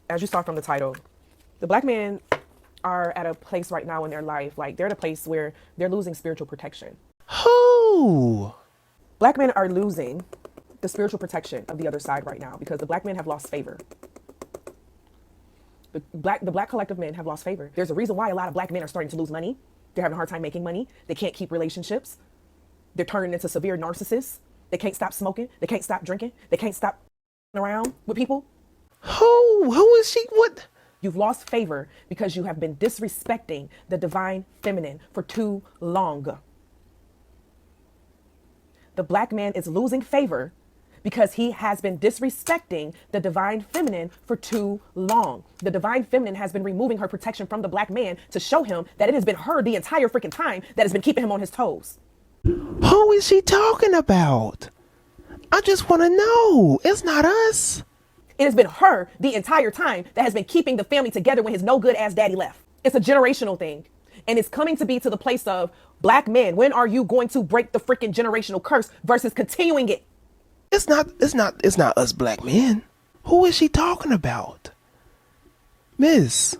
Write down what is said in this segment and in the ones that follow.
as you saw from the title, the black men are at a place right now in their life, like they're at a place where they're losing spiritual protection. Who? Black men are losing the spiritual protection of the other side right now because the black men have lost favor. The black collective men have lost favor. There's a reason why a lot of black men are starting to lose money. They're having a hard time making money. They can't keep relationships. They're turning into severe narcissists. They can't stop smoking. They can't stop drinking. They can't stop around with people. Who? Who is she? What? You've lost favor because you have been disrespecting the divine feminine for too long. The black man is losing favor because he has been disrespecting the divine feminine for too long. The divine feminine has been removing her protection from the black man to show him that it has been her the entire freaking time that has been keeping him on his toes. Who is she talking about? I just want to know. It's not us. It has been her the entire time that has been keeping the family together when his no good ass daddy left. It's a generational thing. And it's coming to be to the place of black men. When are you going to break the freaking generational curse versus continuing it? It's not us black men. Who is she talking about? Miss,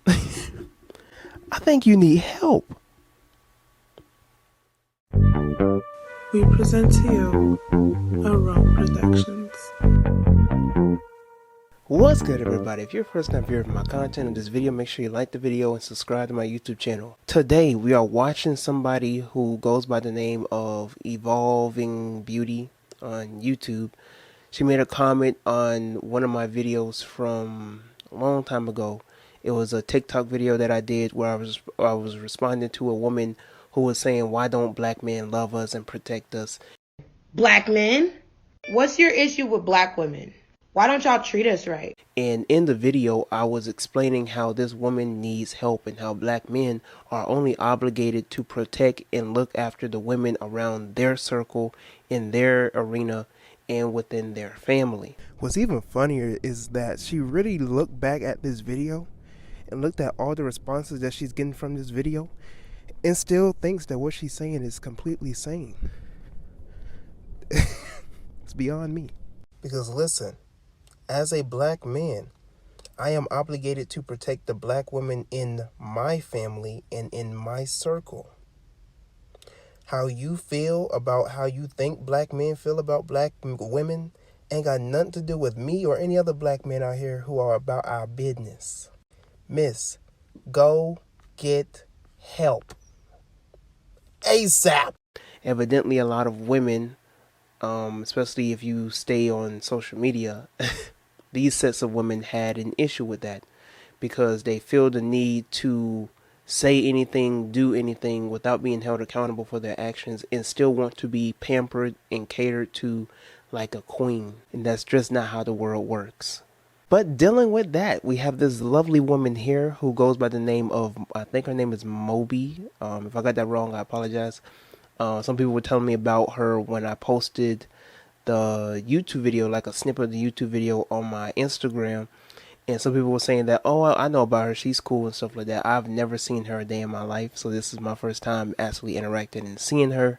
I think you need help. We present to you Aram Productions. What's good, everybody? If you're a first time viewer of my content in this video, make sure you like the video and subscribe to my YouTube channel. Today, we are watching somebody who goes by the name of Evolving Beauty on YouTube. She made a comment on one of my videos from a long time ago. It was a TikTok video that I did where I was responding to a woman who was saying, why don't black men love us and protect us? Black men? What's your issue with black women? Why don't y'all treat us right? And in the video, I was explaining how this woman needs help and how black men are only obligated to protect and look after the women around their circle, in their arena, and within their family. What's even funnier is that she really looked back at this video and looked at all the responses that she's getting from this video and still thinks that what she's saying is completely sane. It's beyond me. Because listen, as a black man, I am obligated to protect the black women in my family and in my circle. How you feel about how you think black men feel about black women ain't got nothing to do with me or any other black men out here who are about our business. Miss, go get help. ASAP. Evidently, a lot of women, especially if you stay on social media, these sets of women had an issue with that because they feel the need to say anything, do anything without being held accountable for their actions and still want to be pampered and catered to like a queen. And that's just not how the world works. But dealing with that, we have this lovely woman here who goes by the name of, I think her name is Moby. If I got that wrong, I apologize. Some people were telling me about her when I posted the YouTube video, like a snippet of the YouTube video on my Instagram. And some people were saying that, oh, I know about her, she's cool and stuff like that. I've never seen her a day in my life, so this is my first time actually interacting and seeing her.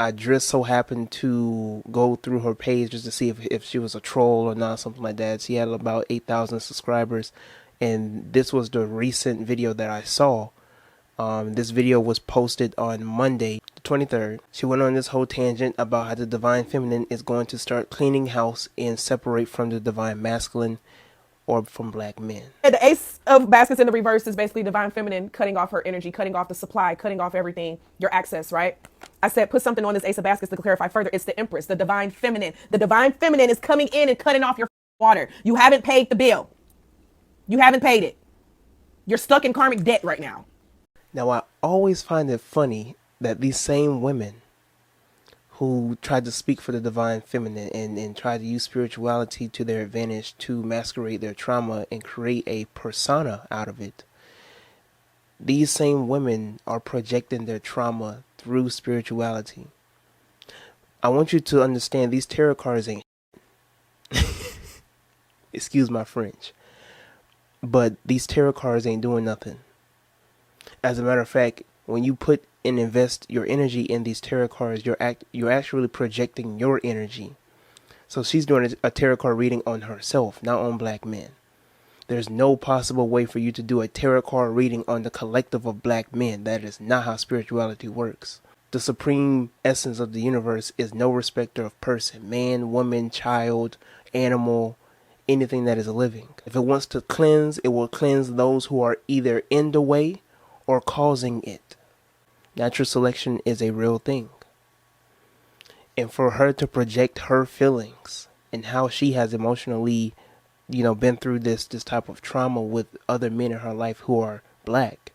I just so happened to go through her page just to see if she was a troll or not, something like that. She had about 8,000 subscribers, and this was the recent video that I saw. This video was posted on Monday, the 23rd. She went on this whole tangent about how the divine feminine is going to start cleaning house and separate from the divine masculine or from black men. The ace of baskets in the reverse is basically divine feminine cutting off her energy, cutting off the supply, cutting off everything, your access, right? I said put something on this ace of baskets to clarify further. It's the empress, the divine feminine. The divine feminine is coming in and cutting off your water. You haven't paid the bill. You haven't paid it. You're stuck in karmic debt right now. Now, I always find it funny that these same women who try to speak for the divine feminine and try to use spirituality to their advantage to masquerade their trauma and create a persona out of it, these same women are projecting their trauma through spirituality. I want you to understand these tarot cards ain't excuse my French, but these tarot cards ain't doing nothing. As a matter of fact, when you put and invest your energy in these tarot cards, you're actually projecting your energy. So she's doing a tarot card reading on herself, not on black men. There's no possible way for you to do a tarot card reading on the collective of black men. That is not how spirituality works. The supreme essence of the universe is no respecter of person, man, woman, child, animal, anything that is living. If it wants to cleanse, it will cleanse those who are either in the way or causing it. Natural selection is a real thing. And for her to project her feelings and how she has emotionally, been through this type of trauma with other men in her life who are black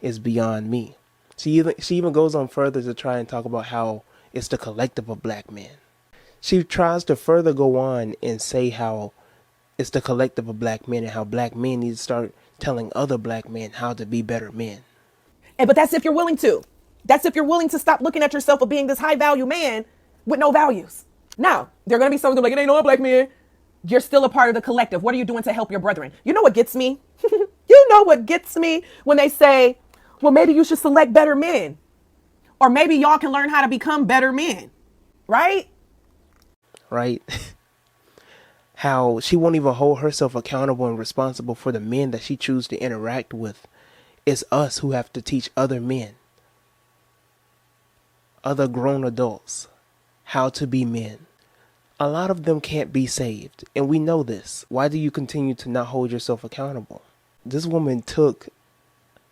is beyond me. She even goes on further to try and talk about how it's the collective of black men. She tries to further go on and say how it's the collective of black men and how black men need to start telling other black men how to be better men. But that's if you're willing to. That's if you're willing to stop looking at yourself of being this high value man with no values. Now, there are going to be some that are like, it ain't all black men. You're still a part of the collective. What are you doing to help your brethren? You know what gets me? You know what gets me when they say, well, maybe you should select better men. Or maybe y'all can learn how to become better men. Right? Right? How she won't even hold herself accountable and responsible for the men that she chooses to interact with. It's us who have to teach other men, other grown adults, how to be men. A lot of them can't be saved, and we know this. Why do you continue to not hold yourself accountable? This woman took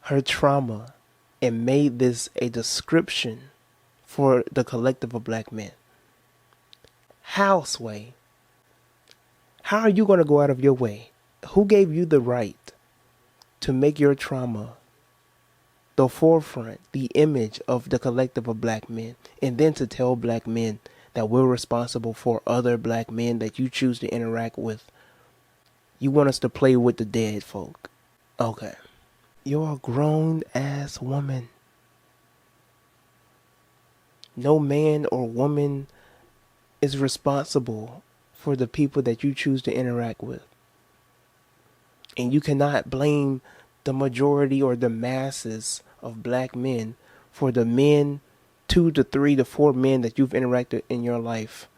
her trauma and made this a description for the collective of black men. How, Sway? How are you going to go out of your way? Who gave you the right to make your trauma the forefront, the image of the collective of black men, and then to tell black men that we're responsible for other black men that you choose to interact with? You want us to play with the dead folk. Okay. You're a grown-ass woman. No man or woman is responsible for the people that you choose to interact with. And you cannot blame the majority or the masses of black men for the men, 2 to 3 to 4 men that you've interacted in your life.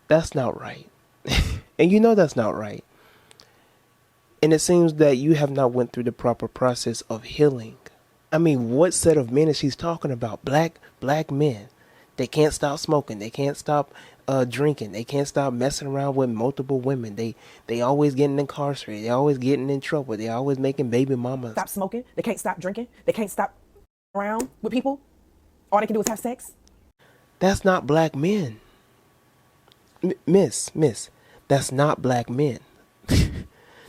That's not right. And you know that's not right. And it seems that you have not went through the proper process of healing. I mean, what set of men is she talking about? Black men. They can't stop smoking. They can't stop drinking. They can't stop messing around with multiple women. They always getting incarcerated. They always getting in trouble. They always making baby mamas. Stop smoking. They can't stop drinking. They can't stop around with people. All they can do is have sex. That's not black men. Miss, that's not black men.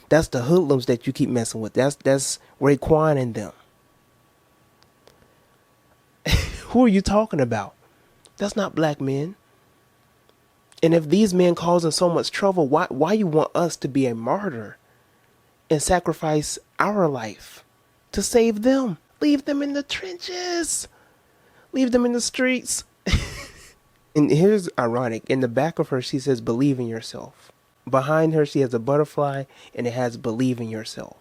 That's the hoodlums that you keep messing with. That's Raekwon and them. Who are you talking about? That's not black men. And if these men causing so much trouble, why you want us to be a martyr and sacrifice our life to save them? Leave them in the trenches. Leave them in the streets. And here's ironic. In the back of her, she says, believe in yourself. Behind her, she has a butterfly and it has believe in yourself.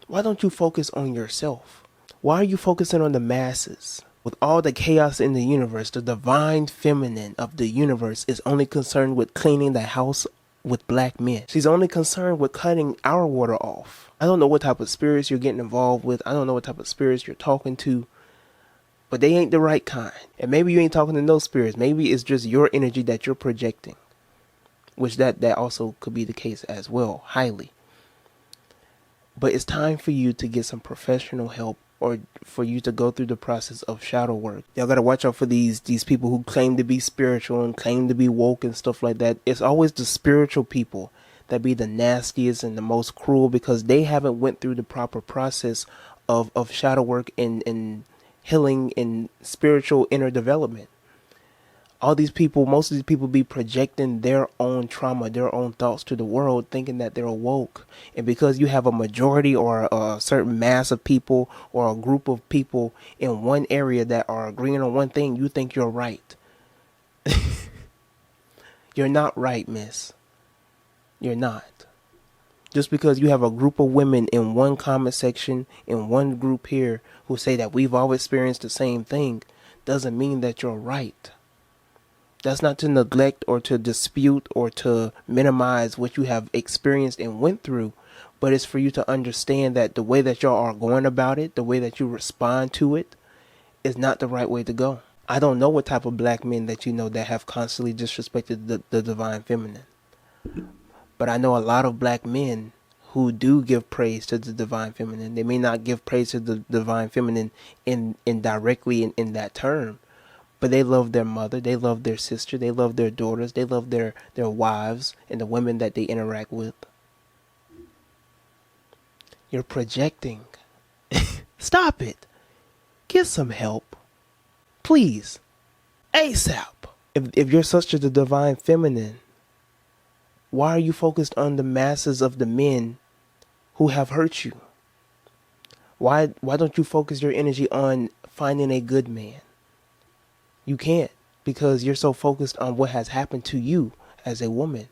Why don't you focus on yourself? Why are you focusing on the masses? With all the chaos in the universe, the divine feminine of the universe is only concerned with cleaning the house with black men. She's only concerned with cutting our water off. I don't know what type of spirits you're getting involved with. I don't know what type of spirits you're talking to. But they ain't the right kind. And maybe you ain't talking to no spirits. Maybe it's just your energy that you're projecting. Which that also could be the case as well, highly. But it's time for you to get some professional help, or for you to go through the process of shadow work. Y'all gotta watch out for these people who claim to be spiritual and claim to be woke and stuff like that. It's always the spiritual people that be the nastiest and the most cruel, because they haven't went through the proper process of shadow work and healing and spiritual inner development. Most of these people be projecting their own trauma, their own thoughts to the world, thinking that they're woke. And because you have a majority or a certain mass of people or a group of people in one area that are agreeing on one thing, you think you're right. You're not right, miss. You're not. Just because you have a group of women in one comment section, in one group here, who say that we've all experienced the same thing, doesn't mean that you're right. That's not to neglect or to dispute or to minimize what you have experienced and went through, but it's for you to understand that the way that y'all are going about it, the way that you respond to it, is not the right way to go. I don't know what type of black men that you know that have constantly disrespected the divine feminine. But I know a lot of black men who do give praise to the divine feminine. They may not give praise to the divine feminine in directly in that term, but they love their mother, they love their sister, they love their daughters, they love their wives and the women that they interact with. You're projecting. Stop it. Get some help. Please. ASAP. If you're such a the divine feminine, why are you focused on the masses of the men who have hurt you? Why don't you focus your energy on finding a good man? You can't, because you're so focused on what has happened to you as a woman.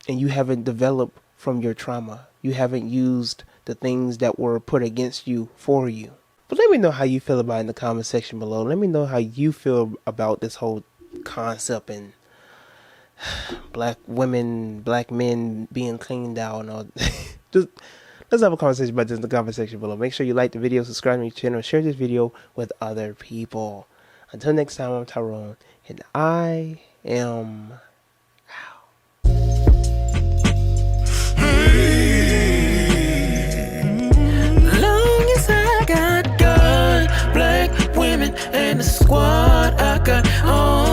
And you haven't developed from your trauma. You haven't used the things that were put against you for you. But let me know how you feel about it in the comment section below. Let me know how you feel about this whole concept and black women, black men being cleaned out and all. Just let's have a conversation about this in the comment section below. Make sure you like the video, subscribe to my channel, share this video with other people. Until next time, I'm Tyrone, and I am out. Long as I got God, black women, and the squad I got on.